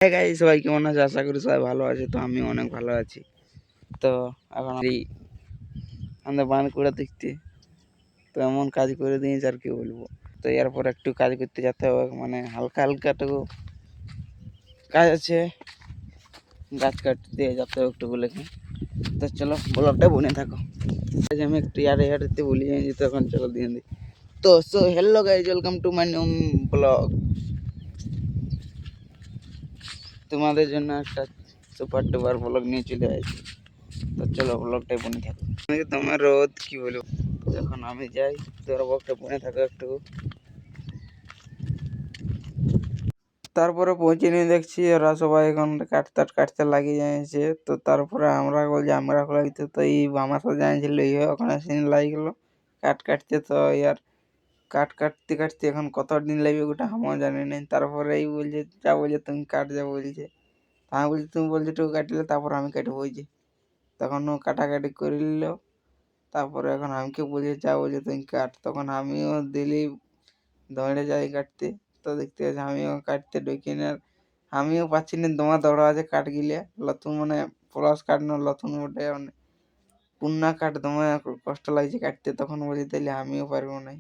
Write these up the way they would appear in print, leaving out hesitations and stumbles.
হ্যাঁ গাইস, সবাই কেমন আছে? আশা করি সবাই ভালো আছে। তো আমিও অনেক ভালো আছি। তো এখন আমাদের বানকুড়া দেখতে তো এমন কাজ করে দিয়েছে আর কি বলবো। তো এরপর একটু কাজ করতে যেতে হবে, মানে হালকা হালকাটুকু কাজ আছে, গাছ কাটতে যেতে হবে একটু বলে। তো চলো ব্লগটা বনে থাকো। আজ আমি একটু ইয়ারে বলি যাই, তখন চলো দিয়ে দিই। তো hello guys, welcome to my new blog. তোমাদের জন্য একটা সুপার ডুপার ব্লগ নিয়ে চলে আসছি। তো চলো ব্লগটাই বনে থাকো। তোমার রোদ কি বলবো, যখন আমি যাই তোর ব্লগটা বনে থাকো একটু। তারপরে পৌঁছে নিয়ে দেখছি ওরা সবাই এখন কাটতে লাগিয়ে যাচ্ছে। তো তারপরে আমরা বলছি আমরা লাগতে, তো এই আমার সাথে জানিয়েছিল ওখানে সিন লাগিয়ে গেলো কাটতে। তো ইয়ার কাটতে এখন কত দিন লাগবে ওটা আমিও জানি না। তারপরে এই বলছে যা বলছে তুমি কাট যা বলছে। আমি বলছি তুমি বলছি একটু কাটলে তারপর আমি কেটে বলছি। তখন ও কাটাকাটি করে নিল। তারপরে এখন আমাকে বলছে যা বলছে তুমি কাট। তখন আমিও দিলি দৌড়ে যাই কাটতে। তো দেখতে পাচ্ছি আমিও কাটতে ঢুকি না, আমিও পাচ্ছি না। তোমার দৌড়া আছে কাট গিলে লতুন, মানে প্লাস কাটনো লতুন ওঠে, মানে পুন্না কাট তোমার কষ্ট লাগছে কাটতে। তখন বলছি তাহলে আমিও পারবো না,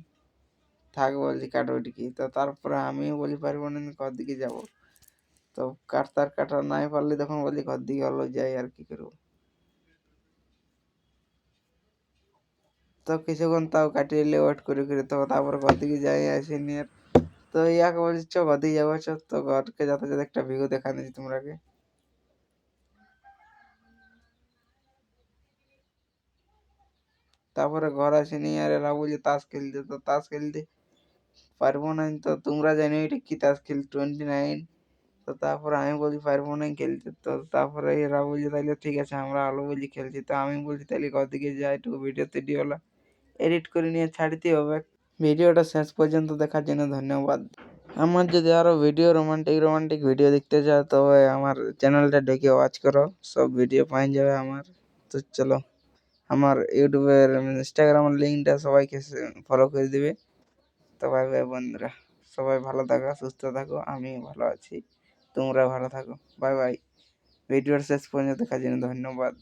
থাক বলছি কাটো ওটিকে। তো তারপরে আমিও বলি পারবো না, ঘর দিকে যাবো। তো কাটা নাই পারলে তখন বলি ঘর দিকে হলো যাই, আর কি করবো। তো কিছুক্ষণ তাও কাটিয়ে এলে ওয়েট করে তো তারপর ঘর দিকে যাই আসি নিয়ে। তো ইয়াকে বলছি চ ঘর দিকে যাবো চ। তো ঘরকে যাতে যাতে একটা ভিউ দেখা দিচ্ছি তোমরাকে। তারপরে ঘর আসি নিয়ে আর এরা বলছে তাস খেলতে। তো তাস খেলতে পারবো না। তো তোমরা জানো এটা কি তাস খেল 29। তো তারপরে আমি বলছি পারবো না খেলতে। তো তারপরে এরা বলছে তাহলে ঠিক আছে আমরা আলো বলছি খেলছি। তো আমি বলছি তাহলে ঘর দিকে যাই, একটু ভিডিও টিডিওলা এডিট করে নিয়ে ছাড়তে হবে। ভিডিওটা শেষ পর্যন্ত দেখার জন্য ধন্যবাদ। আমার যদি আরো ভিডিও রোমান্টিক ভিডিও দেখতে চাও তবে আমার চ্যানেলটা ঢুকে ওয়াচ করো, সব ভিডিও পাই যাবে আমার। তো চলো আমার ইউটিউবের ইনস্টাগ্রামের লিঙ্কটা সবাইকে ফলো করে দিবে। তো বাই বাই বন্ধুরা, সবাই ভালো থাকো, সুস্থ থাকো, আমি ভালো আছি, তোমরা ভালো থাকো। Bye bye. ভিডিওর শেষ পর্যন্ত দেখার জন্য ধন্যবাদ।